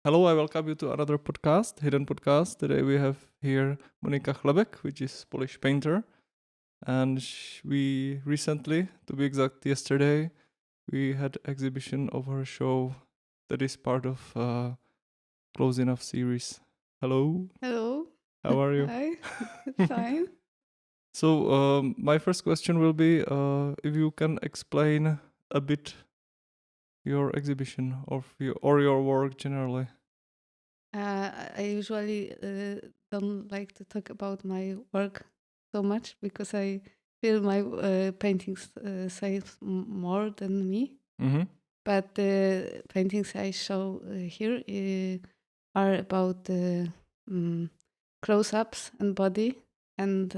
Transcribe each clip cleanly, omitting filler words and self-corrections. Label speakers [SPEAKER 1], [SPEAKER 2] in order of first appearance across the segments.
[SPEAKER 1] Hello, I welcome you to another podcast, Hidden Podcast. Today we have here Monika Chlebek, which is Polish painter. And we recently, to be exact, yesterday, we had exhibition of her show that is part of Close Enough series. Hello,
[SPEAKER 2] Hello.
[SPEAKER 1] how are you?
[SPEAKER 2] Hi. Fine.
[SPEAKER 1] So my first question will be if you can explain a bit your exhibition or your work generally.
[SPEAKER 2] I usually don't like to talk about my work so much because I feel my paintings say more than me.
[SPEAKER 1] Mm-hmm.
[SPEAKER 2] But the paintings I show here are about mm, close-ups and body, and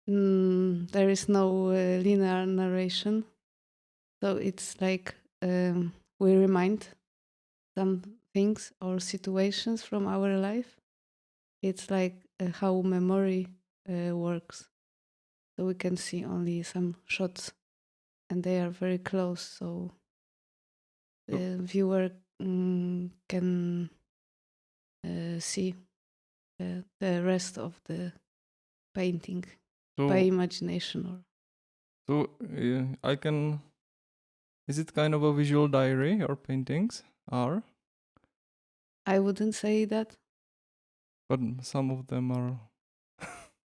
[SPEAKER 2] there is no linear narration. So it's like we remind some things or situations from our life. It's like how memory works. So we can see only some shots and they are very close. So
[SPEAKER 1] So,
[SPEAKER 2] the viewer can see the rest of the painting by
[SPEAKER 1] so,
[SPEAKER 2] imagination. Or
[SPEAKER 1] I can. Is it kind of a visual diary? Your paintings are,
[SPEAKER 2] I wouldn't say that.
[SPEAKER 1] but some of them are.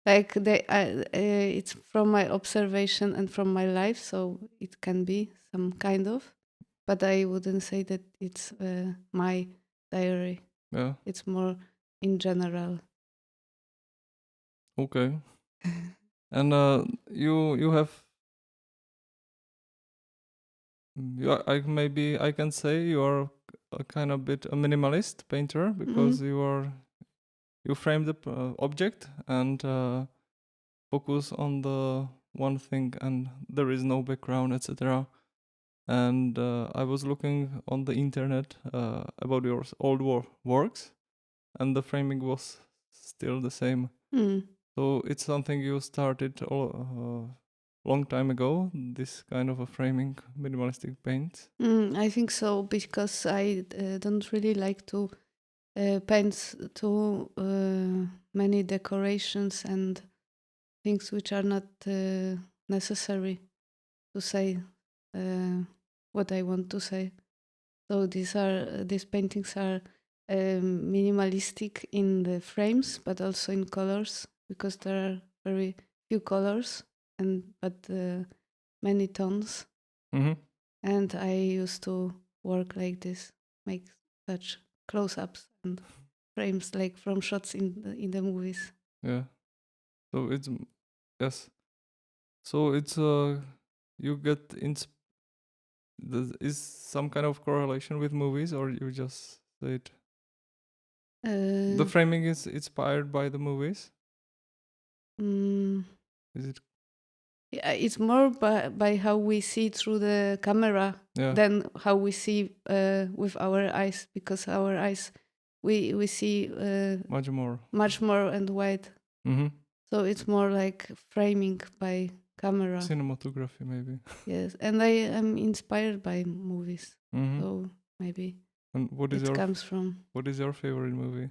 [SPEAKER 2] Like it's from my observation and from my life, so it can be some kind of, but I wouldn't say that it's my diary.
[SPEAKER 1] Yeah.
[SPEAKER 2] It's more in general.
[SPEAKER 1] Okay. And you have maybe I can say you are a kind of bit a minimalist painter because
[SPEAKER 2] Mm.
[SPEAKER 1] you frame the object and focus on the one thing and there is no background, etc. And I was looking on the internet about your old works, and the framing was still the same.
[SPEAKER 2] Mm.
[SPEAKER 1] So it's something you started long time ago. This kind of a framing, minimalistic paint.
[SPEAKER 2] I think so because I don't really like to paint too many decorations and things which are not necessary to say uh, what I want to say. So these paintings are minimalistic in the frames, but also in colors because there are very few colors and but many tones.
[SPEAKER 1] Mm-hmm.
[SPEAKER 2] And I used to work like this, make such close-ups and frames like from shots in the movies.
[SPEAKER 1] Yeah. So it's yes. So it's you get is some kind of correlation with movies, or you just say it? The
[SPEAKER 2] Uh,
[SPEAKER 1] framing is inspired by the movies.
[SPEAKER 2] mm,
[SPEAKER 1] Is it?
[SPEAKER 2] yeah, it's more by how we see through the camera
[SPEAKER 1] Yeah.
[SPEAKER 2] than how we see with our eyes, because our eyes we see
[SPEAKER 1] Much more.
[SPEAKER 2] much more and wide.
[SPEAKER 1] Mm-hmm.
[SPEAKER 2] So it's more like framing by camera.
[SPEAKER 1] Cinematography, maybe.
[SPEAKER 2] Yes, and I am inspired by movies,
[SPEAKER 1] Mm-hmm.
[SPEAKER 2] so maybe
[SPEAKER 1] And
[SPEAKER 2] it comes from.
[SPEAKER 1] what is your favorite movie?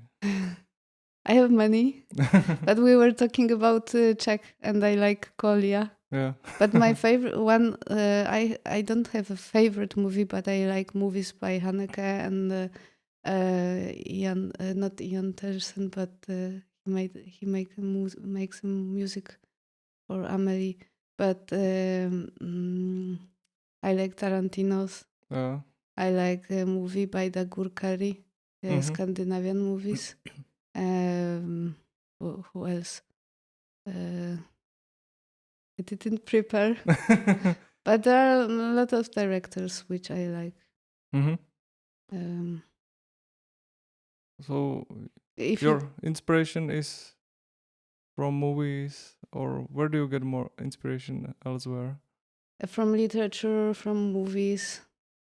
[SPEAKER 2] I have many, but we were talking about Czech, and I like Kolia.
[SPEAKER 1] Yeah.
[SPEAKER 2] But my favorite one, I don't have a favorite movie, but I like movies by Haneke and Ian, not Ian Tersen, but makes some music for Amelie. But I like Tarantino's.
[SPEAKER 1] Yeah.
[SPEAKER 2] I like a movie by the Gurkari,
[SPEAKER 1] Mm-hmm.
[SPEAKER 2] Scandinavian movies. Who else? Uh, I didn't prepare, but there are a lot of directors which I like.
[SPEAKER 1] Mm-hmm.
[SPEAKER 2] Um,
[SPEAKER 1] So
[SPEAKER 2] if you
[SPEAKER 1] your inspiration is from movies, or where do you get more inspiration elsewhere?
[SPEAKER 2] from literature, from movies,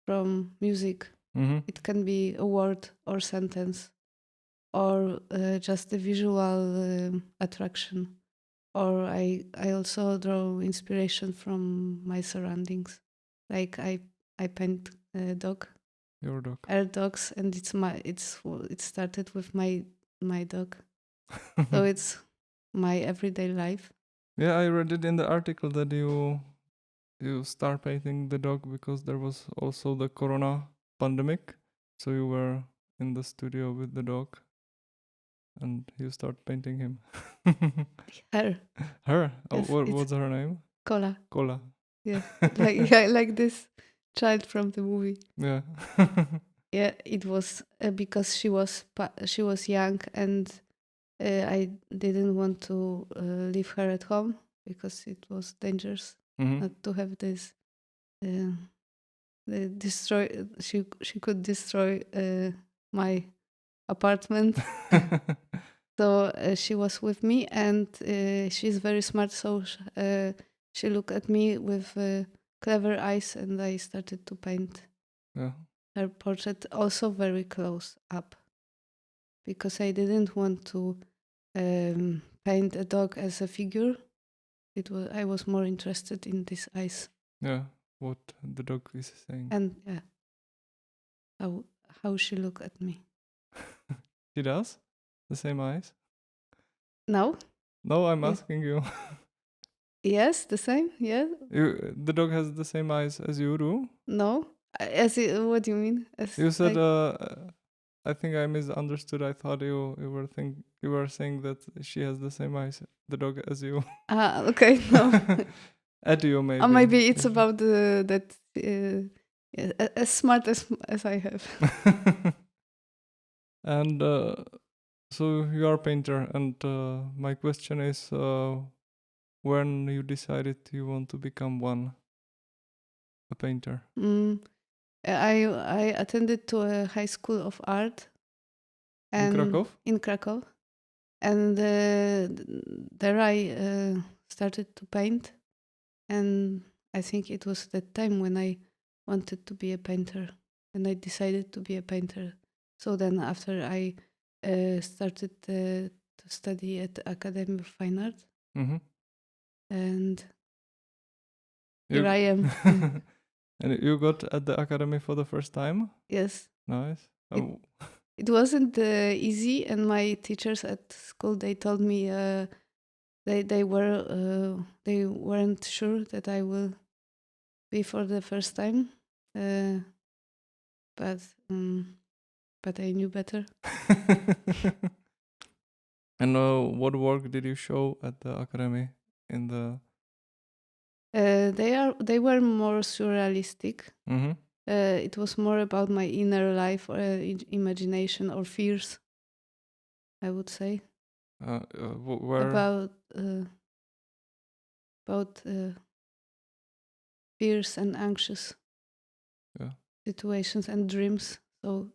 [SPEAKER 2] from music,
[SPEAKER 1] Mm-hmm.
[SPEAKER 2] it can be a word or sentence, or just a visual attraction. Or I also draw inspiration from my surroundings. Like I paint a dog
[SPEAKER 1] Your dog.
[SPEAKER 2] are dogs, and it started with my dog, so it's my everyday life.
[SPEAKER 1] Yeah, I read it in the article that you start painting the dog because there was also the corona pandemic, so you were in the studio with the dog and you start painting him.
[SPEAKER 2] Her,
[SPEAKER 1] Her? Oh,
[SPEAKER 2] yes, it's
[SPEAKER 1] what's her name?
[SPEAKER 2] Kola.
[SPEAKER 1] Cola.
[SPEAKER 2] Yeah, like this child from the movie.
[SPEAKER 1] Yeah.
[SPEAKER 2] Yeah, it was because she was young, and I didn't want to leave her at home because it was dangerous
[SPEAKER 1] Mhm.
[SPEAKER 2] not to have this. Uh, destroy. She could destroy my apartment. So she was with me, and she's very smart. So she looked at me with clever eyes, and I started to paint
[SPEAKER 1] Yeah.
[SPEAKER 2] her portrait, also very close up, because I didn't want to paint a dog as a figure. I was more interested in these eyes
[SPEAKER 1] Yeah. What the dog is saying.
[SPEAKER 2] and how how she looked at me.
[SPEAKER 1] She does? The same eyes?
[SPEAKER 2] Now,
[SPEAKER 1] No, I'm
[SPEAKER 2] yeah,
[SPEAKER 1] asking you.
[SPEAKER 2] yes, the same. Yeah,
[SPEAKER 1] The dog has the same eyes as you do?
[SPEAKER 2] no. What do you mean? As
[SPEAKER 1] You said
[SPEAKER 2] like
[SPEAKER 1] I think I misunderstood. I thought you were saying that she has the same eyes, the dog, as you.
[SPEAKER 2] okay, no.
[SPEAKER 1] At you maybe.
[SPEAKER 2] Maybe it's about that. Yeah, as smart as I have.
[SPEAKER 1] And so you are a painter, and my question is, when you decided you want to become a painter
[SPEAKER 2] Mm, I attended to a high school of art
[SPEAKER 1] in
[SPEAKER 2] and
[SPEAKER 1] Krakow?
[SPEAKER 2] in Krakow, and there I started to paint, and I think it was that time when I wanted to be a painter, and I decided to be a painter. So then after I started to study at the Academy of Fine Art,
[SPEAKER 1] Mm-hmm.
[SPEAKER 2] and here
[SPEAKER 1] You
[SPEAKER 2] I am.
[SPEAKER 1] and you got at the academy for the first time.
[SPEAKER 2] Yes,
[SPEAKER 1] Nice.
[SPEAKER 2] it it wasn't easy, and my teachers at school, they told me they weren't sure that I will be for the first time, uh, but um, but I knew better.
[SPEAKER 1] And what work did you show at the academy? In the
[SPEAKER 2] They were more surrealistic.
[SPEAKER 1] mm-hmm.
[SPEAKER 2] It was more about my inner life or imagination or fears, I would say,
[SPEAKER 1] Where
[SPEAKER 2] about fears and anxious
[SPEAKER 1] yeah.
[SPEAKER 2] situations and dreams. So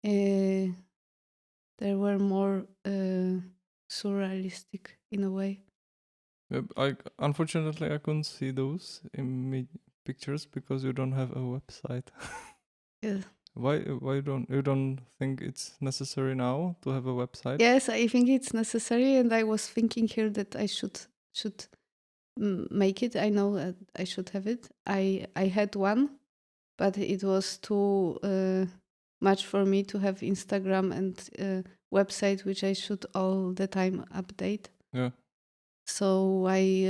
[SPEAKER 2] there were more surrealistic in a way.
[SPEAKER 1] I unfortunately I couldn't see those pictures because you don't have a website.
[SPEAKER 2] Yeah.
[SPEAKER 1] Why don't you don't think it's necessary now to have a website?
[SPEAKER 2] Yes, I think it's necessary, and I was thinking here that I should make it. I know that I should have it. I had one, but it was too much for me to have Instagram and website, which I should all the time update.
[SPEAKER 1] Yeah.
[SPEAKER 2] So I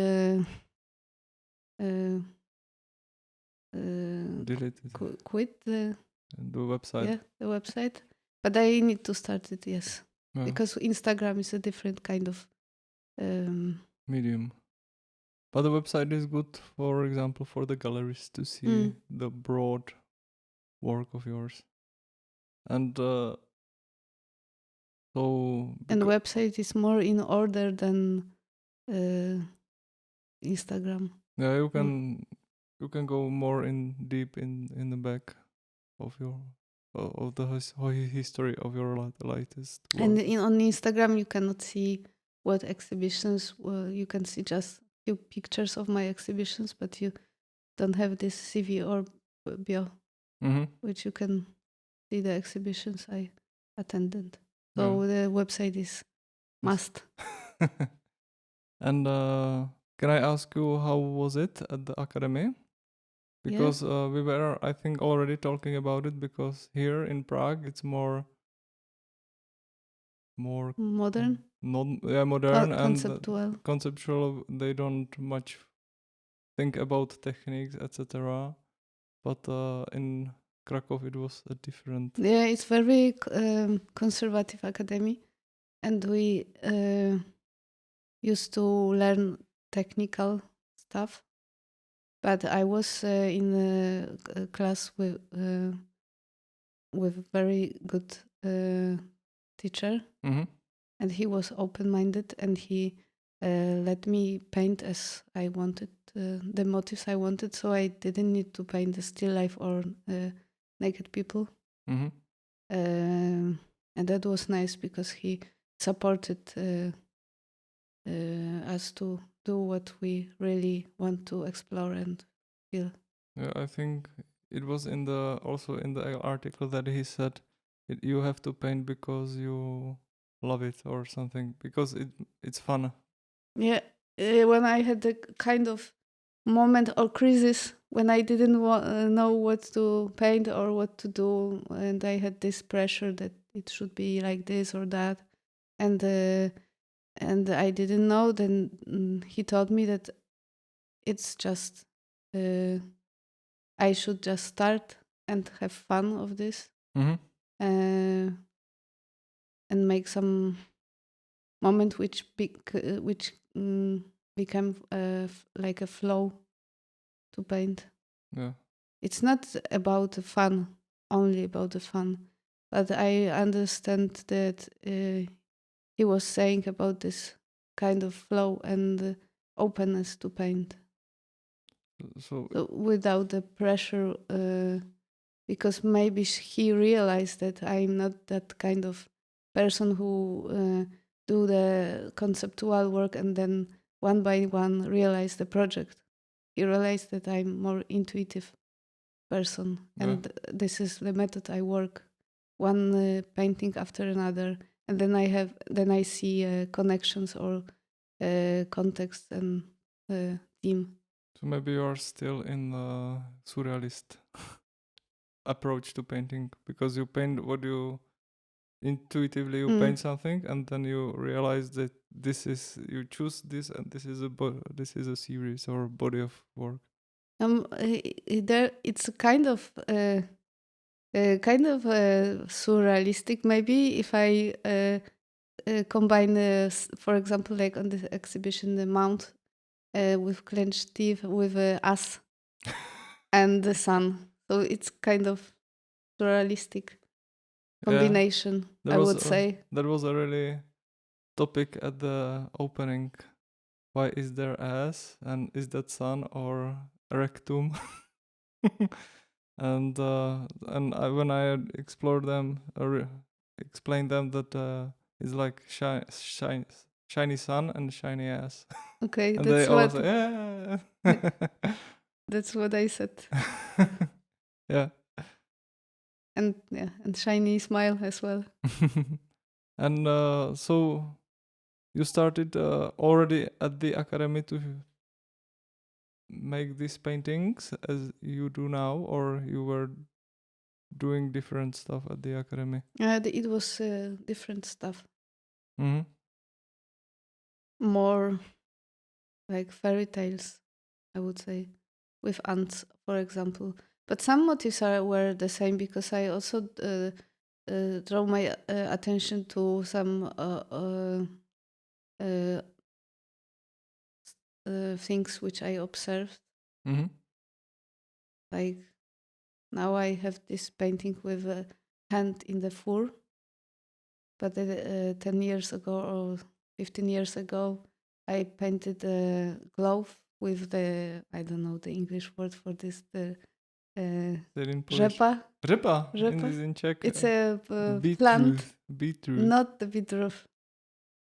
[SPEAKER 2] uh,
[SPEAKER 1] Deleted
[SPEAKER 2] quit
[SPEAKER 1] the website.
[SPEAKER 2] the website. But I need to start it, yes,
[SPEAKER 1] Yeah.
[SPEAKER 2] because Instagram is a different kind of.
[SPEAKER 1] Medium. But the website is good, for example, for the galleries to see
[SPEAKER 2] Mm.
[SPEAKER 1] the broad work of yours. And so
[SPEAKER 2] And the website is more in order than Instagram.
[SPEAKER 1] yeah, you can go more in deep in the back of your of the history of your latest work.
[SPEAKER 2] And on Instagram, you cannot see what exhibitions. Well, you can see just few pictures of my exhibitions, but you don't have this CV or bio,
[SPEAKER 1] Mm-hmm.
[SPEAKER 2] which you can see the exhibitions I attended. So the website is must.
[SPEAKER 1] And can I ask you how was it at the academy? because we were, I think, already talking about it, because here in Prague it's more
[SPEAKER 2] Modern,
[SPEAKER 1] modern and
[SPEAKER 2] conceptual.
[SPEAKER 1] conceptual. They don't much think about techniques, etc. But in Krakow it was a different.
[SPEAKER 2] Yeah, it's very conservative academy, and we used to learn technical stuff. But I was in a class with very good teacher, and he was open-minded, and he let me paint as I wanted, the motifs I wanted, so I didn't need to paint the still life or naked people. And that was nice because he supported us to do what we really want to explore and feel.
[SPEAKER 1] Yeah, I think it was also in the article that he said you have to paint because you love it or something, because it's fun.
[SPEAKER 2] Yeah, when I had a kind of moment or crisis when I didn't know what to paint or what to do, and I had this pressure that it should be like this or that, and I didn't know. Then he told me that it's just I should just start and have fun of this, and make some moment which became like a flow to paint.
[SPEAKER 1] Yeah.
[SPEAKER 2] It's not about the fun, only about the fun, but I understand that he was saying about this kind of flow and openness to paint.
[SPEAKER 1] So
[SPEAKER 2] without the pressure, because maybe he realized that I'm not that kind of person who do the conceptual work and then one by one realize the project. He realized that I'm more intuitive person, and this is the method I work, one painting after another, and then I see connections or context and theme.
[SPEAKER 1] So maybe you are still in the surrealist approach to painting, because you paint what you intuitively paint something, and then you realize that you choose this, and this is a series or body of work.
[SPEAKER 2] There it's a kind of surrealistic, maybe, if I combine, for example, like on the exhibition, the mount with clenched teeth with us and the sun. So it's kind of surrealistic combination, I would say.
[SPEAKER 1] That was a really topic at the opening. Why is there ass, and is that sun or rectum? and when I explored them, explained them that it's like shiny sun and shiny ass.
[SPEAKER 2] Okay,
[SPEAKER 1] and
[SPEAKER 2] that's
[SPEAKER 1] they all
[SPEAKER 2] what.
[SPEAKER 1] say, yeah.
[SPEAKER 2] That's what I said.
[SPEAKER 1] Yeah.
[SPEAKER 2] And shiny smile as well.
[SPEAKER 1] And so you started already at the academy to make these paintings as you do now, or you were doing different stuff at the academy?
[SPEAKER 2] It was different stuff.
[SPEAKER 1] Mm-hmm.
[SPEAKER 2] More like fairy tales, I would say, with ants, for example. But some motifs were the same, because I also draw my attention to some things which I observed.
[SPEAKER 1] Mm-hmm.
[SPEAKER 2] Like now I have this painting with a hand in the fur, but 10 years ago or 15 years ago, I painted a glove with the, I don't know the English word for this, the rzepa.
[SPEAKER 1] Rzepa.
[SPEAKER 2] Rzepa.
[SPEAKER 1] In Czech.
[SPEAKER 2] It's a
[SPEAKER 1] beetroot.
[SPEAKER 2] plant. Not the beetroot.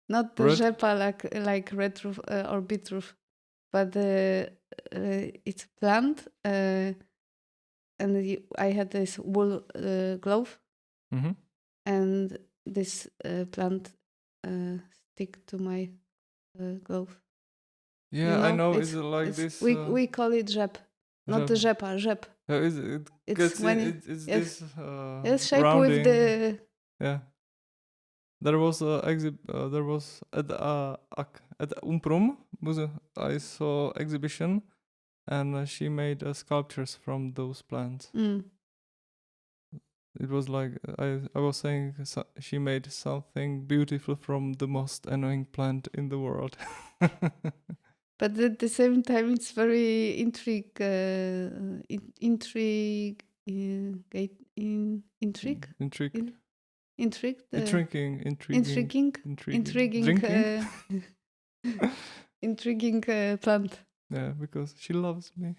[SPEAKER 2] Not the rzepa like red roof or beetroot, but it's a plant. And I had this wool glove, and this plant stick to my glove.
[SPEAKER 1] Yeah, I know. It's like this.
[SPEAKER 2] We call it rzep. not the
[SPEAKER 1] Rzep.
[SPEAKER 2] rzepa.
[SPEAKER 1] Yeah, it
[SPEAKER 2] It's
[SPEAKER 1] gets
[SPEAKER 2] when
[SPEAKER 1] it's
[SPEAKER 2] yes,
[SPEAKER 1] this
[SPEAKER 2] yes, shape
[SPEAKER 1] rounding.
[SPEAKER 2] with the
[SPEAKER 1] Yeah. There was there was at Umprum I saw exhibition, and she made sculptures from those plants. It was like I was saying she made something beautiful from the most annoying plant in the world.
[SPEAKER 2] But at the same time, it's very intrigue, intrigue, intrigue,
[SPEAKER 1] Intrigued.
[SPEAKER 2] intrigued,
[SPEAKER 1] Intriguing.
[SPEAKER 2] intriguing,
[SPEAKER 1] Drinking.
[SPEAKER 2] intriguing plant.
[SPEAKER 1] Yeah, because she loves me.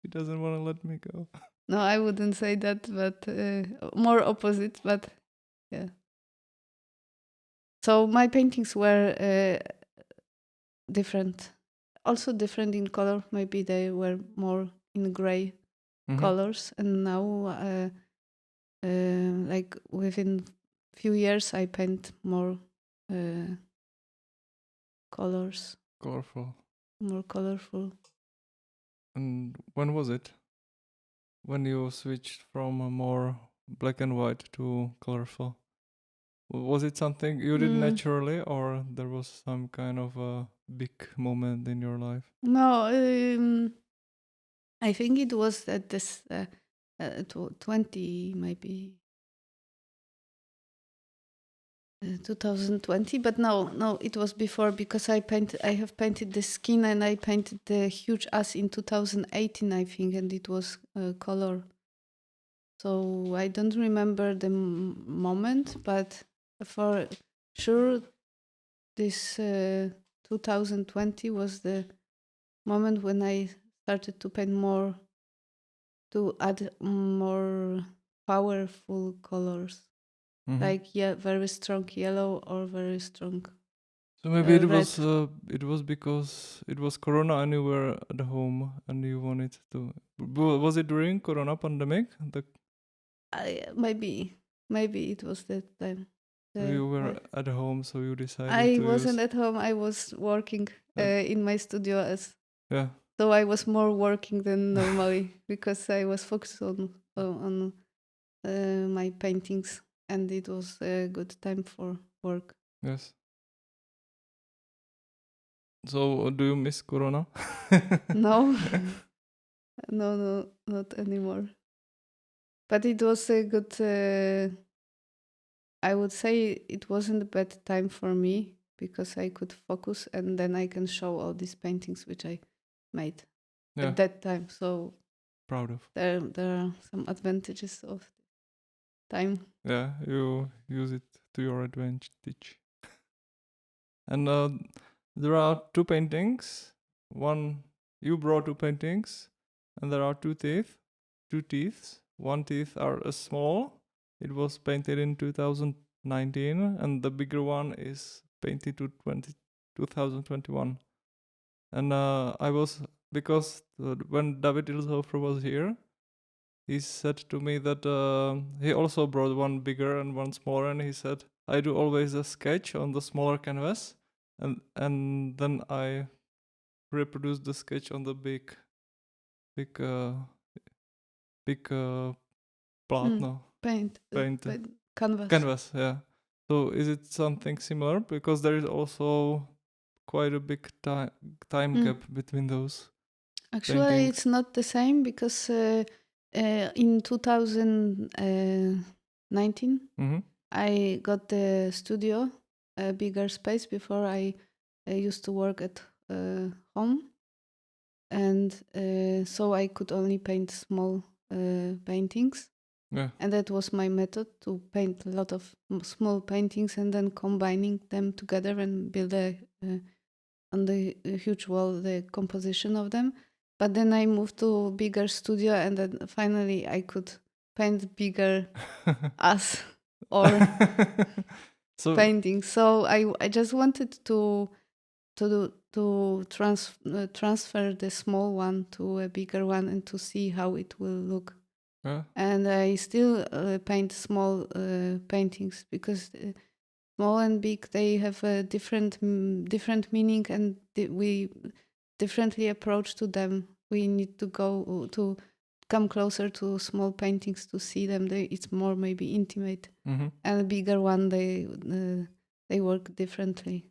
[SPEAKER 1] She doesn't want to let me go.
[SPEAKER 2] No, I wouldn't say that, but more opposite. But yeah. So my paintings were different, also different in color. Maybe they were more in gray colors, and now like within few years I paint more colors,
[SPEAKER 1] Colorful.
[SPEAKER 2] more colorful.
[SPEAKER 1] And when was it? When you switched from a more black and white to colorful? Was it something you did naturally, or there was some kind of a big moment in your life?
[SPEAKER 2] No, I think it was at this 20 maybe 2020, but no, it was before because I have painted the skin and I painted the huge ass in 2018, I think, and it was color. So I don't remember the moment, but for sure, this 2020 was the moment when I started to paint more, to add more powerful colors, like very strong yellow or very strong.
[SPEAKER 1] So maybe it
[SPEAKER 2] red.
[SPEAKER 1] was because it was Corona and you were at home and you wanted to. Was it during Corona pandemic?
[SPEAKER 2] Maybe it was that time.
[SPEAKER 1] You were at home, so you decided
[SPEAKER 2] I
[SPEAKER 1] to
[SPEAKER 2] wasn't
[SPEAKER 1] use.
[SPEAKER 2] at home. I was working in my studio as.
[SPEAKER 1] Yeah.
[SPEAKER 2] So I was more working than normally because I was focused on my paintings, and it was a good time for work.
[SPEAKER 1] Yes. So do you miss Corona?
[SPEAKER 2] No, no, not anymore. But it was a good. I would say it wasn't a bad time for me because I could focus, and then I can show all these paintings which I made at that time. So
[SPEAKER 1] proud of.
[SPEAKER 2] There are some advantages of time.
[SPEAKER 1] Yeah, you use it to your advantage. And there are two paintings. One, you brought two paintings, and there are two teeth. Two teeth. One teeth are small. It was painted in 2019, and the bigger one is painted to 2021. And I was, because when David Ilshofer was here, he said to me that he also brought one bigger and one smaller, and he said, I do always a sketch on the smaller canvas, and then I reproduce the sketch on the big platno.
[SPEAKER 2] Paint. Canvas.
[SPEAKER 1] Canvas, yeah. So is it something similar? Because there is also quite a big time gap between those.
[SPEAKER 2] Actually,
[SPEAKER 1] paintings.
[SPEAKER 2] It's not the same because in 2019, I got the studio, a bigger space. Before I used to work at home, and so I could only paint small paintings.
[SPEAKER 1] Yeah.
[SPEAKER 2] And that was my method, to paint a lot of small paintings and then combining them together and build on the huge wall the composition of them. But then I moved to a bigger studio, and then finally I could paint bigger as or paintings. So I just wanted to transfer the small one to a bigger one and to see how it will look.
[SPEAKER 1] Yeah.
[SPEAKER 2] And I still paint small paintings because small and big, they have a different meaning, and we differently approach to them. we need to go to come closer to small paintings to see them. It's more maybe intimate, and a bigger one they work differently.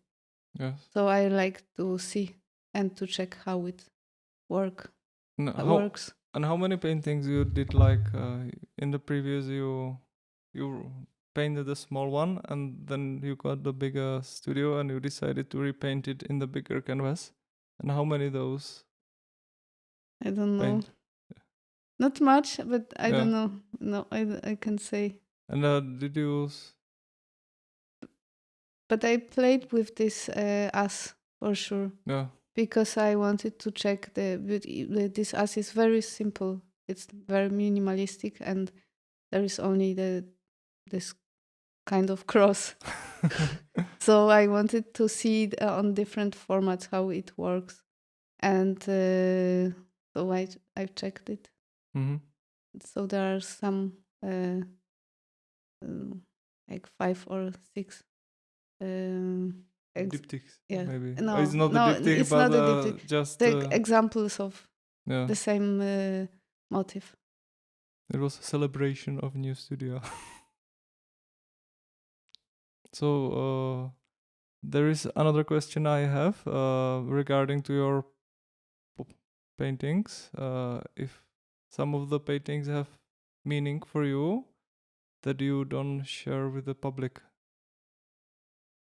[SPEAKER 1] Yes.
[SPEAKER 2] So I like to see and to check how it works.
[SPEAKER 1] And how many paintings you did, like in the previous you painted a small one and then you got the bigger studio and you decided to repaint it in the bigger canvas? And how many those
[SPEAKER 2] I don't know.
[SPEAKER 1] paint?
[SPEAKER 2] Not much, but I
[SPEAKER 1] Yeah.
[SPEAKER 2] don't know. No, I can say.
[SPEAKER 1] And did you
[SPEAKER 2] But I played with this as for sure.
[SPEAKER 1] Yeah.
[SPEAKER 2] Because I wanted to check this as is very simple. It's very minimalistic, and there is only this kind of cross. So I wanted to see it, on different formats how it works, and so I checked it. So there are some like 5 or 6
[SPEAKER 1] diptychs,
[SPEAKER 2] yeah.
[SPEAKER 1] maybe.
[SPEAKER 2] No,
[SPEAKER 1] It's not
[SPEAKER 2] no,
[SPEAKER 1] a diptych,
[SPEAKER 2] it's
[SPEAKER 1] but
[SPEAKER 2] not a diptych.
[SPEAKER 1] just
[SPEAKER 2] Examples of
[SPEAKER 1] yeah.
[SPEAKER 2] the same motif.
[SPEAKER 1] It was a celebration of new studio. So there is another question I have regarding to your paintings. If some of the paintings have meaning for you that you don't share with the public,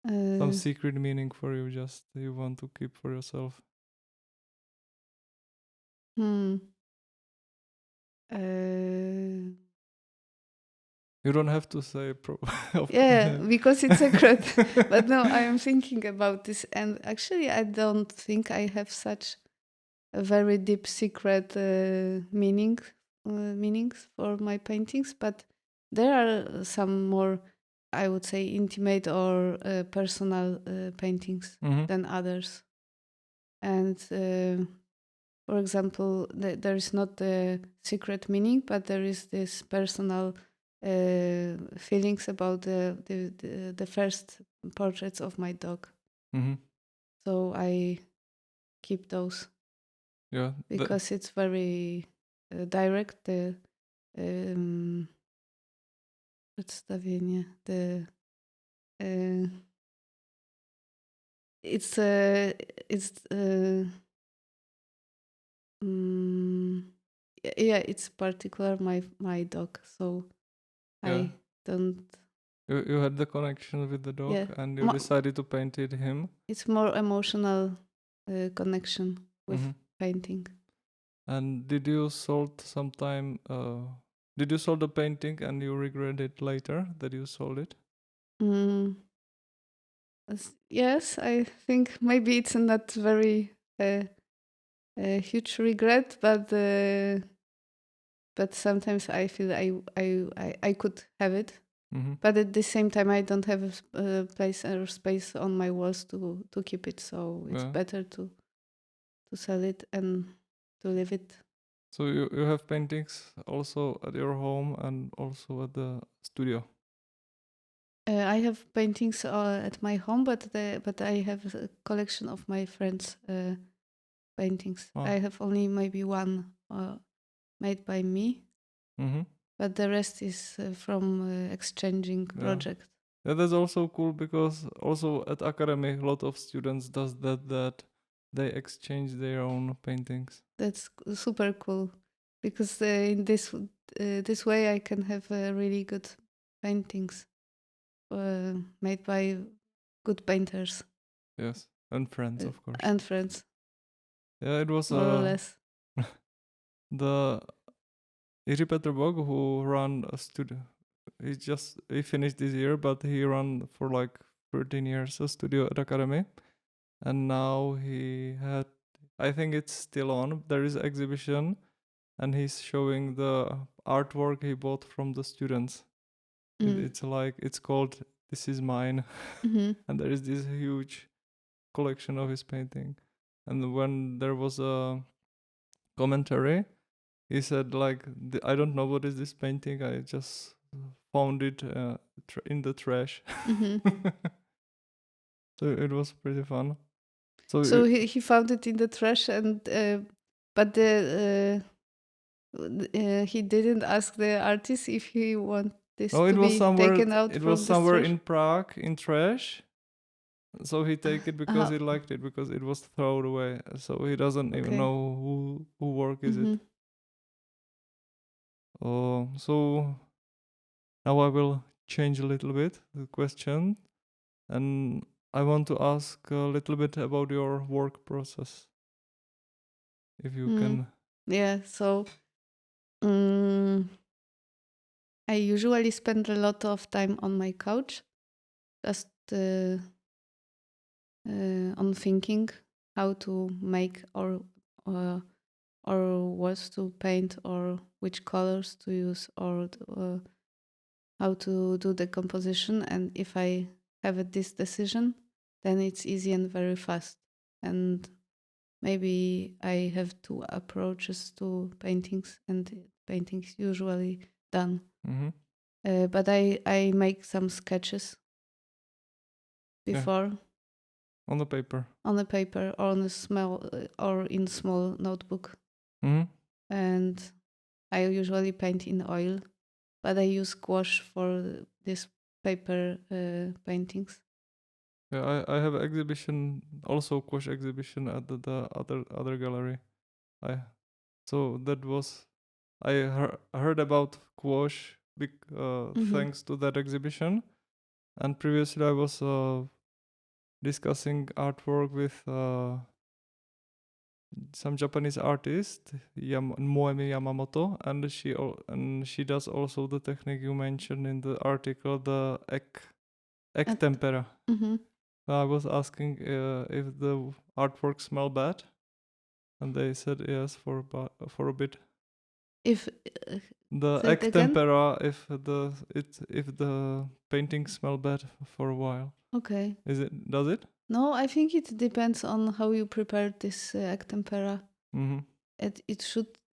[SPEAKER 1] some secret meaning for you, just you want to keep for yourself. You don't have to say
[SPEAKER 2] yeah, because it's secret. But no, I am thinking about this, and actually I don't think I have such a very deep secret meanings for my paintings, but there are some more, I would say, intimate or personal paintings than others. And for example, there is not the secret meaning, but there is this personal feelings about the first portraits of my dog. So I keep those.
[SPEAKER 1] Yeah,
[SPEAKER 2] because it's very direct. The przedstawienie, it's yeah, it's particular my dog, so
[SPEAKER 1] yeah.
[SPEAKER 2] I don't.
[SPEAKER 1] You had the connection with the dog,
[SPEAKER 2] Yeah.
[SPEAKER 1] and you decided to paint it him.
[SPEAKER 2] It's more emotional connection with painting.
[SPEAKER 1] And did you sold sometime? Did you sold the painting and you regret it later that you sold it?
[SPEAKER 2] Yes, I think maybe it's not very huge regret, but sometimes I feel I could have it. But at the same time, I don't have a place or space on my walls to keep it, so it's better to sell it and to leave it.
[SPEAKER 1] So you have paintings also at your home and also at the studio.
[SPEAKER 2] I have paintings at my home, but I have a collection of my friends' paintings. I have only maybe one made by me, but the rest is from exchanging project.
[SPEAKER 1] Yeah, that's also cool because also at academy a lot of students does that they exchange their own paintings.
[SPEAKER 2] That's super cool because in this way I can have really good paintings made by good painters.
[SPEAKER 1] Yes, and friends, of course.
[SPEAKER 2] And friends.
[SPEAKER 1] Yeah, it was
[SPEAKER 2] more or less.
[SPEAKER 1] The Iri Peterbog who ran a studio. He finished this year, but he ran for like 13 years a studio at academy, and now he had. I think it's still on. There is an exhibition, and he's showing the artwork he bought from the students. It's called "This Is Mine," and there is this huge collection of his painting. And when there was a commentary, he said like, I don't know what is this painting, I just found it in the trash. So it was pretty fun.
[SPEAKER 2] So he found it in the trash, and but he didn't ask the artist if he want this
[SPEAKER 1] Oh,
[SPEAKER 2] to
[SPEAKER 1] it was
[SPEAKER 2] be
[SPEAKER 1] somewhere.
[SPEAKER 2] taken out
[SPEAKER 1] It
[SPEAKER 2] from
[SPEAKER 1] was
[SPEAKER 2] the
[SPEAKER 1] somewhere
[SPEAKER 2] trash.
[SPEAKER 1] in Prague in trash. So he take it because he liked it because it was thrown away. So he doesn't even
[SPEAKER 2] Okay.
[SPEAKER 1] know who work is it.
[SPEAKER 2] Mhm.
[SPEAKER 1] Oh, so now I will change a little bit the question, and I want to ask a little bit about your work process, if you can.
[SPEAKER 2] Yeah, so I usually spend a lot of time on my couch, just on thinking how to make uh, or what to paint or which colors to use or how to do the composition. And if I have this decision, then it's easy and very fast. And maybe I have two approaches to paintings, and paintings usually done.
[SPEAKER 1] Mm-hmm.
[SPEAKER 2] But I make some sketches before
[SPEAKER 1] On the paper.
[SPEAKER 2] on a paper or on a small or in small notebook,
[SPEAKER 1] Mm-hmm.
[SPEAKER 2] and I usually paint in oil, but I use gouache for these paper paintings.
[SPEAKER 1] Yeah, I have exhibition, also gouache exhibition at the other gallery. I so that was heard about gouache thanks to that exhibition, and previously I was discussing artwork with some Japanese artist, Moemi Yamamoto, and she does also the technique you mentioned in the article, the egg tempera.
[SPEAKER 2] Mm-hmm.
[SPEAKER 1] I was asking if the artwork smell bad, and they said yes for a bit.
[SPEAKER 2] If
[SPEAKER 1] The
[SPEAKER 2] say it
[SPEAKER 1] egg
[SPEAKER 2] again.
[SPEAKER 1] tempera, if the painting smell bad for a while,
[SPEAKER 2] Okay.
[SPEAKER 1] does it?
[SPEAKER 2] No, I think it depends on how you prepare this egg tempera.
[SPEAKER 1] Mm-hmm.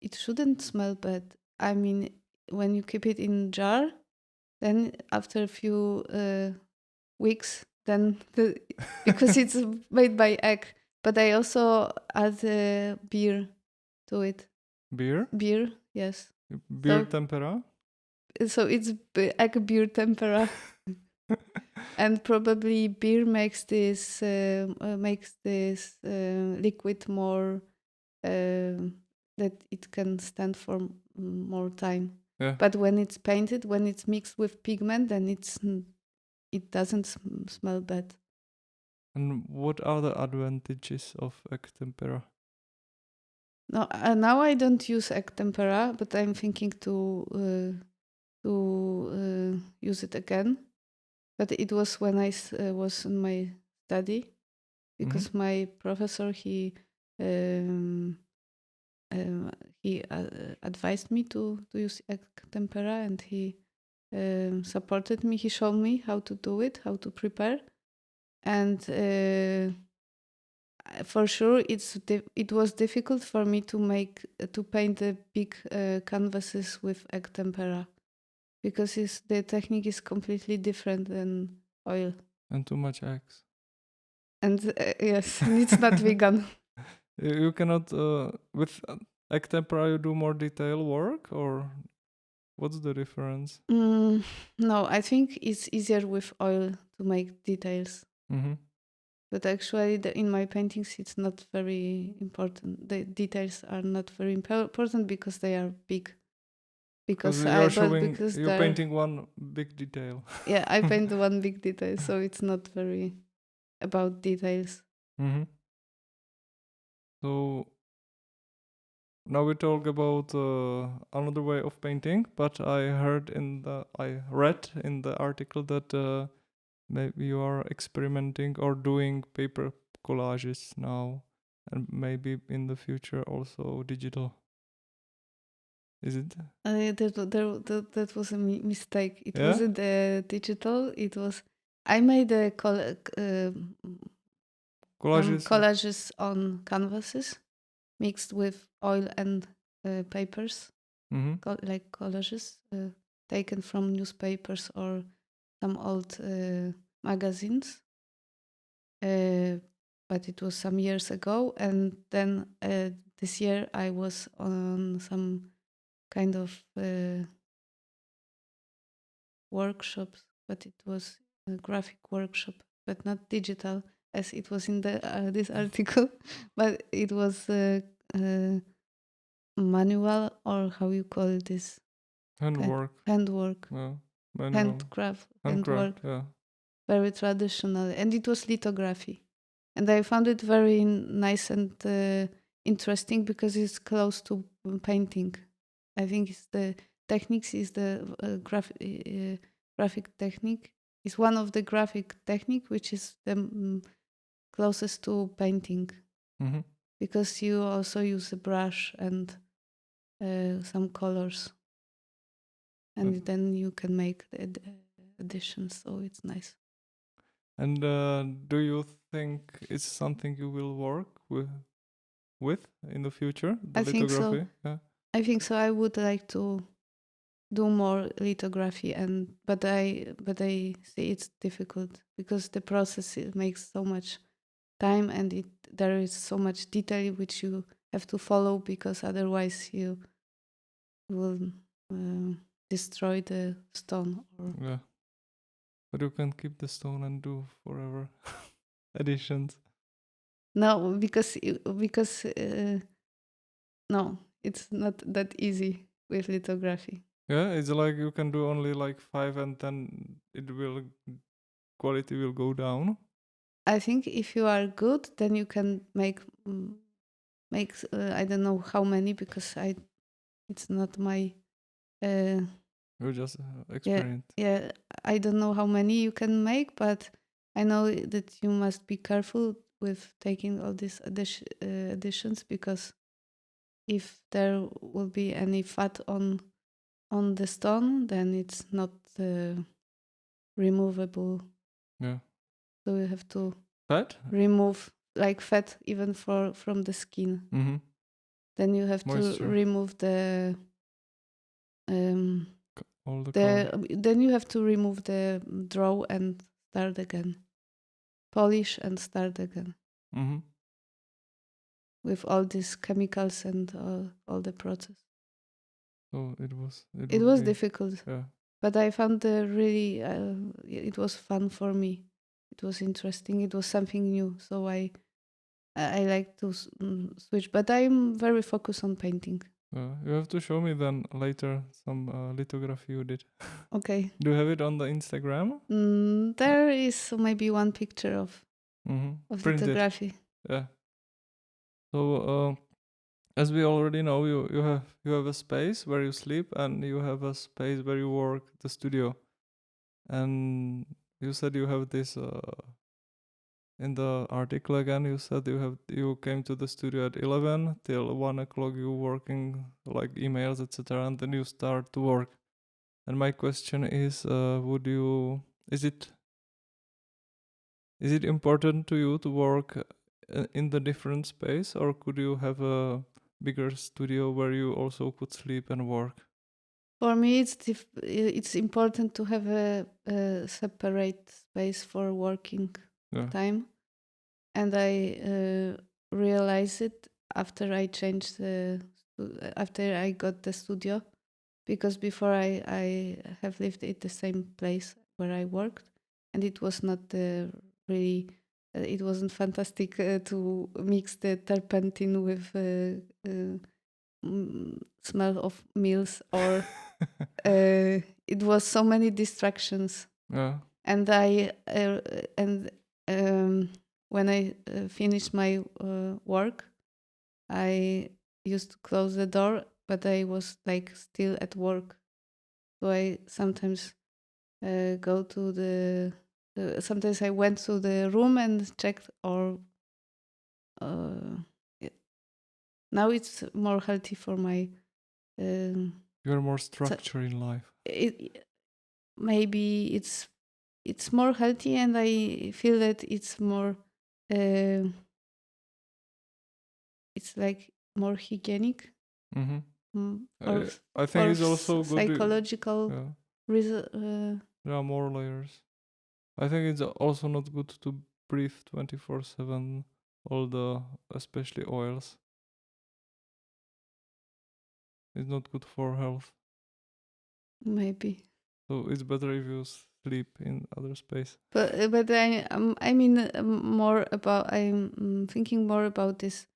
[SPEAKER 2] It shouldn't smell bad. I mean, when you keep it in jar, then after a few weeks, then because it's made by egg. But I also add beer to it.
[SPEAKER 1] Beer?
[SPEAKER 2] Beer, yes.
[SPEAKER 1] Beer tempera?
[SPEAKER 2] So it's egg beer tempera. And probably beer makes this liquid more that it can stand for more time.
[SPEAKER 1] Yeah.
[SPEAKER 2] But when it's painted, when it's mixed with pigment, then it doesn't smell bad.
[SPEAKER 1] And what are the advantages of egg tempera?
[SPEAKER 2] No, now I don't use egg tempera, but I'm thinking to use it again. But it was when I was in my study, because my professor um, he advised me to use egg tempera, and he supported me. He showed me how to do it, how to prepare, and for sure it was difficult for me to paint the big canvases with egg tempera, because the technique is completely different than oil.
[SPEAKER 1] And too much eggs.
[SPEAKER 2] And yes, and it's not vegan.
[SPEAKER 1] You cannot with egg tempera you do more detail work, or what's the difference?
[SPEAKER 2] No, I think it's easier with oil to make details.
[SPEAKER 1] Mm-hmm.
[SPEAKER 2] But actually, in my paintings, it's not very important. The details are not very important because they are big.
[SPEAKER 1] Because you're
[SPEAKER 2] They're
[SPEAKER 1] painting one big detail.
[SPEAKER 2] yeah, I paint one big detail, so it's not very about details.
[SPEAKER 1] Mm-hmm. So now we talk about another way of painting, but I read in the article that maybe you are experimenting or doing paper collages now, and maybe in the future also digital. Is it?
[SPEAKER 2] That was a mistake. It
[SPEAKER 1] Yeah?
[SPEAKER 2] wasn't digital. It was I made
[SPEAKER 1] Collages.
[SPEAKER 2] collages on canvases mixed with oil and papers,
[SPEAKER 1] Mm-hmm.
[SPEAKER 2] like collages taken from newspapers or some old magazines. But it was some years ago, and then this year I was on some kind of workshops, but it was a graphic workshop, but not digital as it was in the this article, but it was manual, or how you call this,
[SPEAKER 1] Handwork.
[SPEAKER 2] handwork,
[SPEAKER 1] Yeah. Manual.
[SPEAKER 2] handcraft,
[SPEAKER 1] Handcraft.
[SPEAKER 2] handwork,
[SPEAKER 1] Yeah.
[SPEAKER 2] very traditional, and it was lithography, and I found it very nice and interesting because it's close to painting. I think it's the techniques is the graphic technique is one of the graphic technique which is the closest to painting,
[SPEAKER 1] Mm-hmm.
[SPEAKER 2] because you also use a brush and some colors, and then you can make the additions. So it's nice.
[SPEAKER 1] And do you think it's something you will work with in the future? The
[SPEAKER 2] I think so.
[SPEAKER 1] lithography? Yeah.
[SPEAKER 2] I think so. I would like to do more lithography, but I see it's difficult because the process it makes so much time, and there is so much detail which you have to follow, because otherwise you will destroy the stone. Or
[SPEAKER 1] Yeah. But you can keep the stone and do forever additions.
[SPEAKER 2] no, because no, it's not that easy with lithography.
[SPEAKER 1] Yeah, it's like you can do only like 5 and then quality will go down.
[SPEAKER 2] I think if you are good, then you can make I don't know how many, because it's not my
[SPEAKER 1] You just
[SPEAKER 2] yeah,
[SPEAKER 1] experiment.
[SPEAKER 2] yeah, I don't know how many you can make, but I know that you must be careful with taking all these additions, because if there will be any fat on the stone, then it's not removable.
[SPEAKER 1] Yeah.
[SPEAKER 2] So you have to
[SPEAKER 1] Fat?
[SPEAKER 2] remove like fat even from the skin.
[SPEAKER 1] Mm-hmm.
[SPEAKER 2] Then you have to
[SPEAKER 1] Moisture.
[SPEAKER 2] remove the
[SPEAKER 1] All the color.
[SPEAKER 2] then you have to remove the draw and start again, polish and start again
[SPEAKER 1] Mm-hmm.
[SPEAKER 2] with all these chemicals and all the process.
[SPEAKER 1] So it
[SPEAKER 2] It
[SPEAKER 1] would
[SPEAKER 2] was
[SPEAKER 1] be,
[SPEAKER 2] difficult,
[SPEAKER 1] yeah.
[SPEAKER 2] but I found really it was fun for me. It was interesting. It was something new, so I like to switch. But I'm very focused on painting.
[SPEAKER 1] You have to show me then later some lithography you did.
[SPEAKER 2] Okay.
[SPEAKER 1] Do you have it on the Instagram?
[SPEAKER 2] There is maybe one picture of
[SPEAKER 1] Mm-hmm. Print it.
[SPEAKER 2] lithography.
[SPEAKER 1] Yeah. So as we already know, you have a space where you sleep and you have a space where you work, the studio. And you said you have this in the article again. You said you came to the studio at 11 till 1 o'clock. You working like emails, etc., and then you start to work. And my question is, is it important to you to work in the different space, or could you have a bigger studio where you also could sleep and work?
[SPEAKER 2] For me, it's important to have a separate space for working
[SPEAKER 1] Yeah.
[SPEAKER 2] time, and I realized it after I changed after I got the studio, because before I have lived at the same place where I worked, and it was not really it wasn't fantastic to mix the turpentine with smell of meals, or it was so many distractions.
[SPEAKER 1] Yeah.
[SPEAKER 2] And and when I finished my work, I used to close the door, but I was like still at work. So I sometimes go to the. Sometimes I went to the room and checked, or it- now it's more healthy for my.
[SPEAKER 1] You're more structure in life.
[SPEAKER 2] It, maybe it's more healthy, and I feel that it's more. It's like more hygienic.
[SPEAKER 1] Mm-hmm.
[SPEAKER 2] Or
[SPEAKER 1] I think
[SPEAKER 2] for
[SPEAKER 1] it's also good.
[SPEAKER 2] psychological
[SPEAKER 1] Yeah.
[SPEAKER 2] reason.
[SPEAKER 1] There are more layers. I think it's also not good to breathe 24/7 all the especially oils. It's not good for health.
[SPEAKER 2] Maybe.
[SPEAKER 1] So it's better if you sleep in other space.
[SPEAKER 2] But I mean more about I'm thinking more about this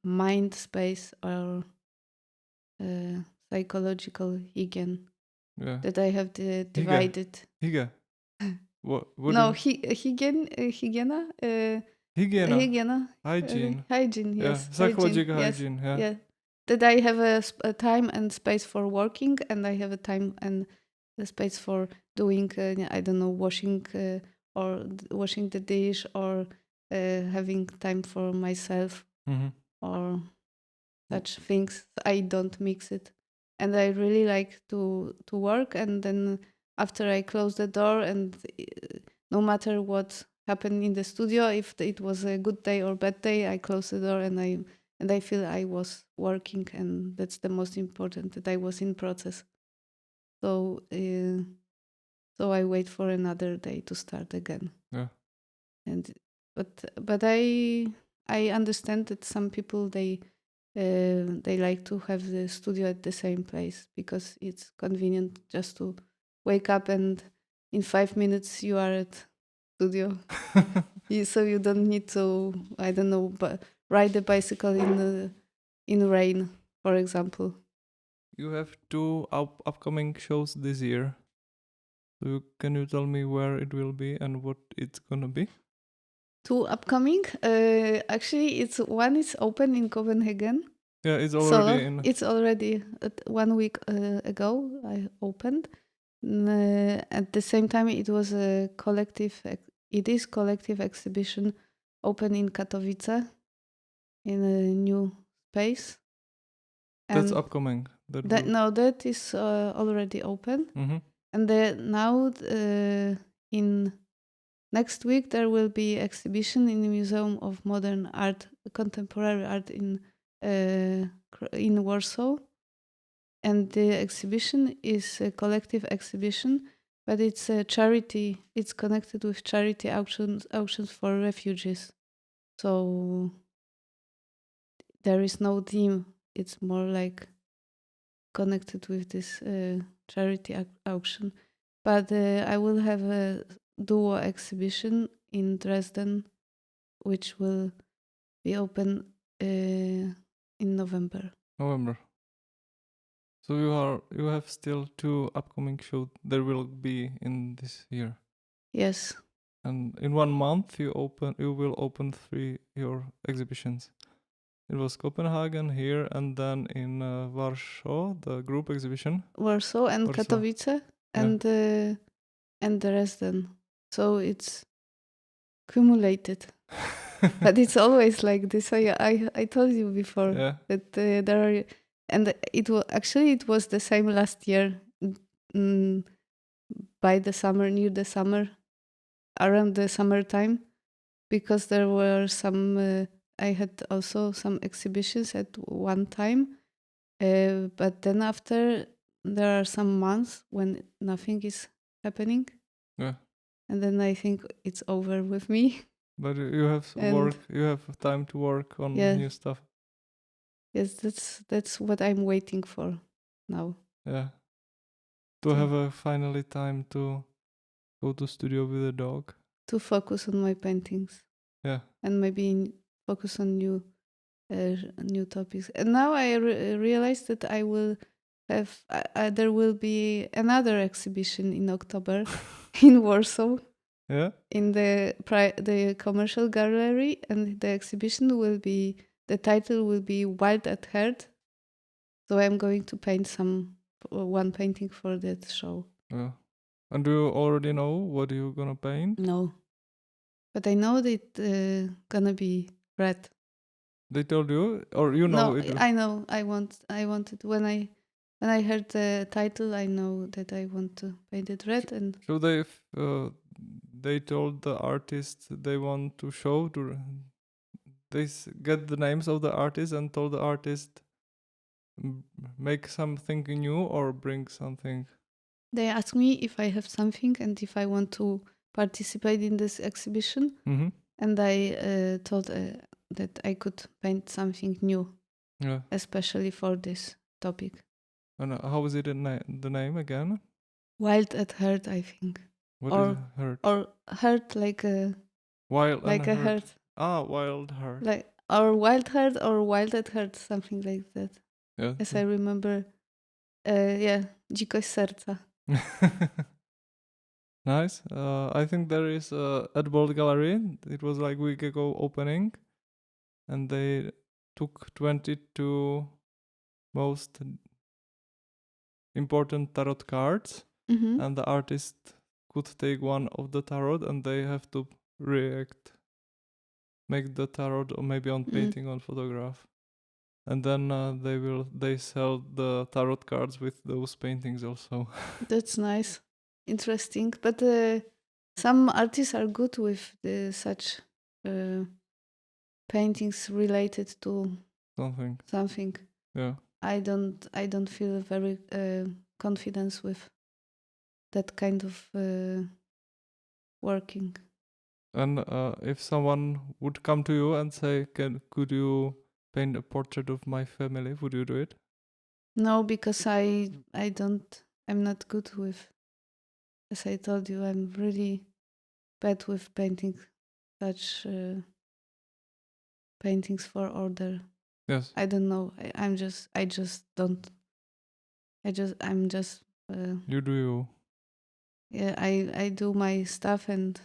[SPEAKER 2] mind space or psychological hygiene
[SPEAKER 1] Yeah.
[SPEAKER 2] that I have divided.
[SPEAKER 1] Higa. What
[SPEAKER 2] No,
[SPEAKER 1] do
[SPEAKER 2] hygiena,
[SPEAKER 1] hygiena.
[SPEAKER 2] hygiena,
[SPEAKER 1] Hygiene.
[SPEAKER 2] hygiene.
[SPEAKER 1] Yeah.
[SPEAKER 2] Yes, hygiene.
[SPEAKER 1] Psychological
[SPEAKER 2] Yes,
[SPEAKER 1] hygiene. Yeah.
[SPEAKER 2] yeah. That I have a time and space for working, and I have a time and the space for doing I don't know, washing or washing the dish or having time for myself
[SPEAKER 1] Mm-hmm.
[SPEAKER 2] or such things. I don't mix it, and I really like to work, and then after I close the door, and no matter what happened in the studio, if it was a good day or bad day, I close the door and I feel I was working, and that's the most important, that I was in process. So so I wait for another day to start again.
[SPEAKER 1] Yeah.
[SPEAKER 2] And but I understand that some people they like to have the studio at the same place because it's convenient just to wake up and in 5 minutes you are at studio. So you don't need to, I don't know, but ride the bicycle in rain, for example.
[SPEAKER 1] You have two upcoming shows this year. So can you tell me where it will be and what it's gonna be?
[SPEAKER 2] Two upcoming. Actually, it's one is open in Copenhagen.
[SPEAKER 1] Yeah, it's already
[SPEAKER 2] Solo.
[SPEAKER 1] in.
[SPEAKER 2] It's already 1 week ago. I opened. At the same time, it was a collective. It is collective exhibition open in Katowice in a new space.
[SPEAKER 1] That's
[SPEAKER 2] And
[SPEAKER 1] upcoming.
[SPEAKER 2] that is already open.
[SPEAKER 1] Mm-hmm.
[SPEAKER 2] And now in next week there will be exhibition in the Museum of Modern Art, Contemporary Art in Warsaw. And the exhibition is a collective exhibition, but it's a charity. It's connected with charity auctions for refugees. So there is no theme. It's more like connected with this charity auction. But I will have a duo exhibition in Dresden, which will be open in November.
[SPEAKER 1] November. So you have still two upcoming shows there will be in this year.
[SPEAKER 2] Yes.
[SPEAKER 1] And in 1 month you will open your exhibitions. It was Copenhagen here and then in Warsaw, the group exhibition.
[SPEAKER 2] Warsaw and
[SPEAKER 1] Warsaw.
[SPEAKER 2] Katowice and Dresden. So it's cumulated. But it's always like this. I told you before that there are, and it was the same last year. By the summer, near the summer, around the summertime, because there were some. I had also some exhibitions at one time, but then after there are some months when nothing is happening.
[SPEAKER 1] Yeah.
[SPEAKER 2] And then I think it's over with me.
[SPEAKER 1] But you have work. You have time to work on new stuff.
[SPEAKER 2] Yes, that's what I'm waiting for now.
[SPEAKER 1] Yeah. To have a finally time to go to studio with a dog.
[SPEAKER 2] To focus on my paintings.
[SPEAKER 1] Yeah.
[SPEAKER 2] And maybe focus on new topics. And now I realized that I will have there will be another exhibition in October in Warsaw.
[SPEAKER 1] Yeah.
[SPEAKER 2] In the commercial gallery, and the exhibition will be, the title will be Wild at Heart. So I'm going to paint one painting for that show.
[SPEAKER 1] Yeah. And do you already know what you're gonna paint?
[SPEAKER 2] No. But I know that gonna be red.
[SPEAKER 1] They told you, or you know?
[SPEAKER 2] No, I know. I wanted when I heard the title, I know that I want to paint it red. And
[SPEAKER 1] so they told the artist they want to show they get the names of the artists and told the artist make something new or bring something.
[SPEAKER 2] They asked me if I have something and if I want to participate in this exhibition.
[SPEAKER 1] Mm-hmm.
[SPEAKER 2] And I told that I could paint something new,
[SPEAKER 1] yeah,
[SPEAKER 2] especially for this. topic.
[SPEAKER 1] And how is it the name again?
[SPEAKER 2] Wild at Heart, I think.
[SPEAKER 1] What is
[SPEAKER 2] Or
[SPEAKER 1] hurt?
[SPEAKER 2] or Heart like a
[SPEAKER 1] Wild and
[SPEAKER 2] a
[SPEAKER 1] hurt.
[SPEAKER 2] heart.
[SPEAKER 1] Ah, wild heart.
[SPEAKER 2] Like or Wild Heart or Wild at Heart, something like that.
[SPEAKER 1] Yeah.
[SPEAKER 2] As I remember. Yeah, Dzikość serca.
[SPEAKER 1] Nice. I think there is at Bold Gallery. It was like week ago opening, and they took 22 most important tarot cards,
[SPEAKER 2] Mhm.
[SPEAKER 1] and the artist could take one of the tarot, and they have to react, make the tarot, or maybe on painting, on photograph, and then they sell the tarot cards with those paintings also.
[SPEAKER 2] That's nice, interesting. But some artists are good with such paintings related to
[SPEAKER 1] Something. Yeah.
[SPEAKER 2] I don't feel very confidence with that kind of working.
[SPEAKER 1] And if someone would come to you and say, could you paint a portrait of my family, would you do it?
[SPEAKER 2] No, because I'm not good with, as I told you, I'm really bad with painting such paintings for order.
[SPEAKER 1] Yes.
[SPEAKER 2] I don't know. I'm just I just don't. I'm just.
[SPEAKER 1] You do you.
[SPEAKER 2] Yeah, I do my stuff, and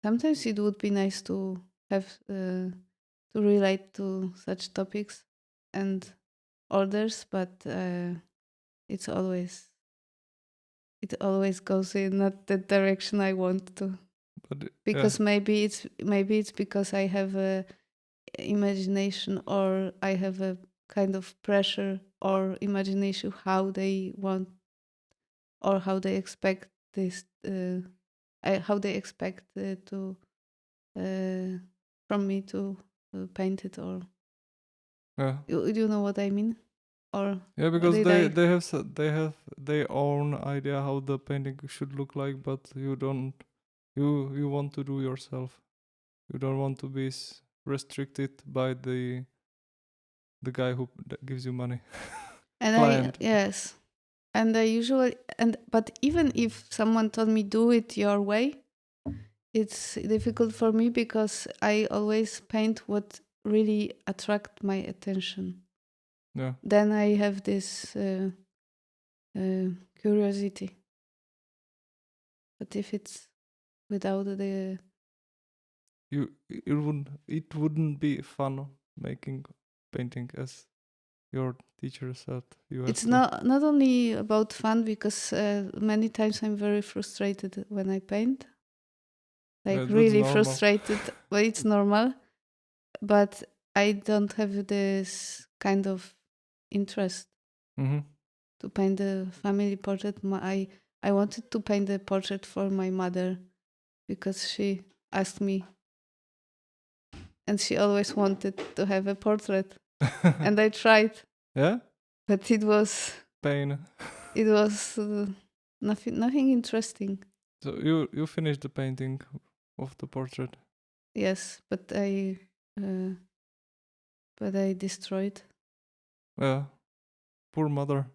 [SPEAKER 2] sometimes it would be nice to have to relate to such topics and orders, but it's always it always goes in not the direction I want to.
[SPEAKER 1] But
[SPEAKER 2] Because maybe it's because I have a imagination, or I have a kind of pressure or imagination how they want or how they expect this how they expect to uh, from me to paint it, or
[SPEAKER 1] yeah.
[SPEAKER 2] you know what I mean, or
[SPEAKER 1] Yeah, because
[SPEAKER 2] did
[SPEAKER 1] they
[SPEAKER 2] I
[SPEAKER 1] they have their own idea how the painting should look like, but you don't. You want to do yourself. You don't want to be restricted by the guy who gives you money.
[SPEAKER 2] and I
[SPEAKER 1] Client.
[SPEAKER 2] yes, and I usually and but even if someone told me do it your way, it's difficult for me because I always paint what really attract my attention.
[SPEAKER 1] Yeah.
[SPEAKER 2] Then I have this curiosity. But if it's without the
[SPEAKER 1] It wouldn't be fun making painting, as your teacher said. You have
[SPEAKER 2] it's
[SPEAKER 1] to.
[SPEAKER 2] not only about fun, because many times I'm very frustrated when I paint,
[SPEAKER 1] Yeah,
[SPEAKER 2] like
[SPEAKER 1] that's
[SPEAKER 2] really
[SPEAKER 1] normal.
[SPEAKER 2] frustrated. Well, it's normal, but I don't have this kind of interest
[SPEAKER 1] Mm-hmm.
[SPEAKER 2] to paint the family portrait. I wanted to paint the portrait for my mother because she asked me, and she always wanted to have a portrait, and I tried,
[SPEAKER 1] Yeah.
[SPEAKER 2] but
[SPEAKER 1] Pain.
[SPEAKER 2] it was nothing interesting.
[SPEAKER 1] So you finished the painting of the portrait.
[SPEAKER 2] Yes, uh, but I destroyed.
[SPEAKER 1] Yeah. Poor mother.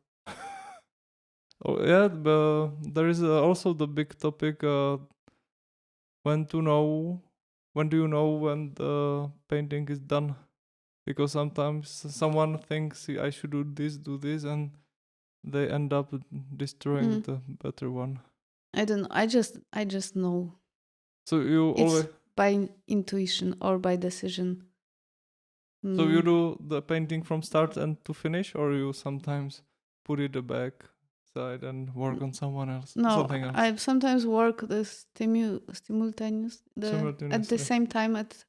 [SPEAKER 1] Oh yeah, but there is also the big topic. When to know, when do you know when the painting is done? Because sometimes someone thinks, "See, I should do this," and they end up destroying
[SPEAKER 2] Mm.
[SPEAKER 1] the better one.
[SPEAKER 2] I don't know. I just know.
[SPEAKER 1] So you
[SPEAKER 2] It's
[SPEAKER 1] always,
[SPEAKER 2] by intuition or by decision.
[SPEAKER 1] so you
[SPEAKER 2] Mm.
[SPEAKER 1] do the painting from start and to finish, or you sometimes put it back side and work on
[SPEAKER 2] No,
[SPEAKER 1] something else,
[SPEAKER 2] I sometimes work the simultaneous at the
[SPEAKER 1] simultaneously.
[SPEAKER 2] same time at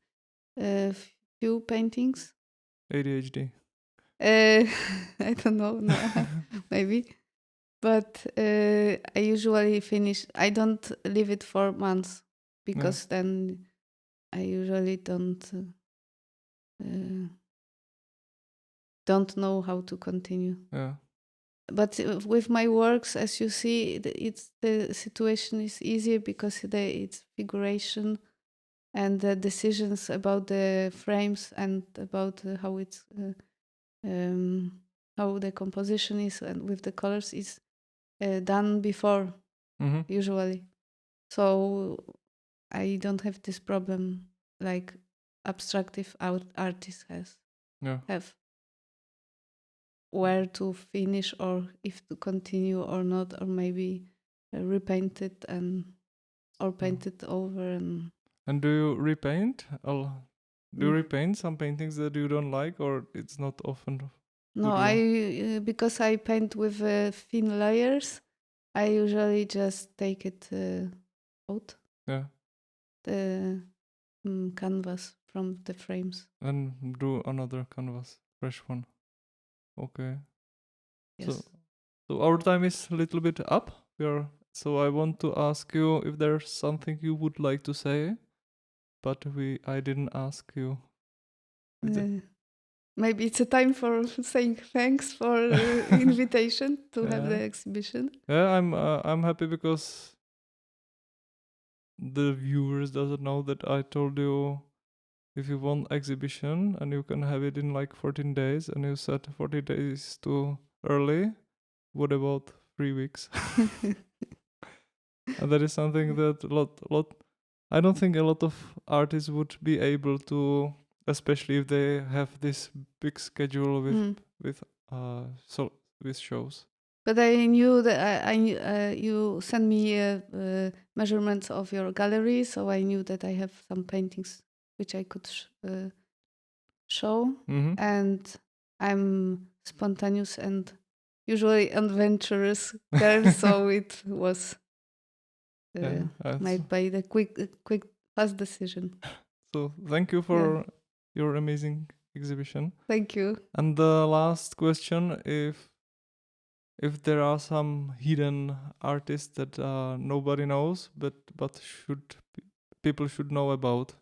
[SPEAKER 2] few paintings.
[SPEAKER 1] ADHD.
[SPEAKER 2] I don't know, no, maybe. But I usually finish. I don't leave it for months,
[SPEAKER 1] Yeah,
[SPEAKER 2] because then I usually uh, don't know how to continue.
[SPEAKER 1] yeah,
[SPEAKER 2] But with my works, as you see, the situation is easier because it's figuration, and the decisions about the frames and about how it's how the composition is and with the colors is done before
[SPEAKER 1] Mm-hmm.
[SPEAKER 2] usually. So I don't have this problem like abstractive artists
[SPEAKER 1] Yeah.
[SPEAKER 2] have, where to finish or if to continue or not, or maybe repaint it or paint it over.
[SPEAKER 1] And do you repaint? Do you
[SPEAKER 2] Mm.
[SPEAKER 1] repaint some paintings that you don't like, or it's not often?
[SPEAKER 2] No,
[SPEAKER 1] Do you?
[SPEAKER 2] because I paint with thin layers, I usually just take it out
[SPEAKER 1] Yeah.
[SPEAKER 2] the canvas from the frames.
[SPEAKER 1] And do another canvas, fresh one. Okay.
[SPEAKER 2] Yes.
[SPEAKER 1] So our time is a little bit up. So I want to ask you if there's something you would like to say, but I didn't ask you.
[SPEAKER 2] Maybe it's a time for saying thanks for invitation to have the
[SPEAKER 1] Yeah.
[SPEAKER 2] exhibition.
[SPEAKER 1] Yeah, I'm happy because the viewers doesn't know that I told you if you want exhibition and you can have it in like 14 days and you said 40 days too early. What about 3 weeks? And that is something that a lot. I don't think a lot of artists would be able to, especially if they have this big schedule with so with shows.
[SPEAKER 2] But I knew that you sent me measurements of your gallery, so I knew that I have some paintings which I could show.
[SPEAKER 1] Mm-hmm.
[SPEAKER 2] And I'm spontaneous and usually adventurous girl, so it was
[SPEAKER 1] Yeah.
[SPEAKER 2] made by the quick, fast decision.
[SPEAKER 1] So thank you for your amazing exhibition.
[SPEAKER 2] Thank you.
[SPEAKER 1] And the last question, if there are some hidden artists that nobody knows, but people should know about,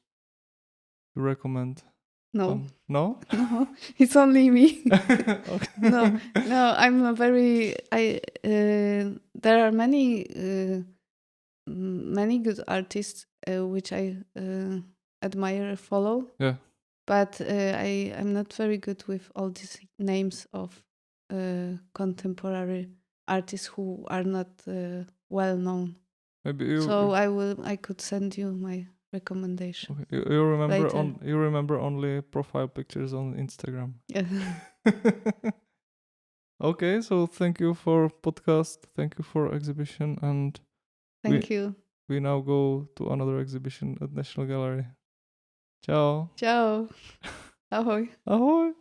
[SPEAKER 1] you recommend?
[SPEAKER 2] No.
[SPEAKER 1] No?
[SPEAKER 2] No, it's only me.
[SPEAKER 1] Okay.
[SPEAKER 2] No, I'm a very. There are many good artists which I admire, follow.
[SPEAKER 1] Yeah.
[SPEAKER 2] But I'm not very good with all these names of contemporary artists who are not well known.
[SPEAKER 1] Maybe
[SPEAKER 2] So I could send you my recommendation.
[SPEAKER 1] okay. You remember
[SPEAKER 2] later.
[SPEAKER 1] you remember only profile pictures on Instagram.
[SPEAKER 2] Yeah.
[SPEAKER 1] Okay, so thank you for podcast. Thank you for exhibition, and
[SPEAKER 2] Thank you.
[SPEAKER 1] we now go to another exhibition at National Gallery. Ciao.
[SPEAKER 2] Ciao. Ahoj.
[SPEAKER 1] Ahoy.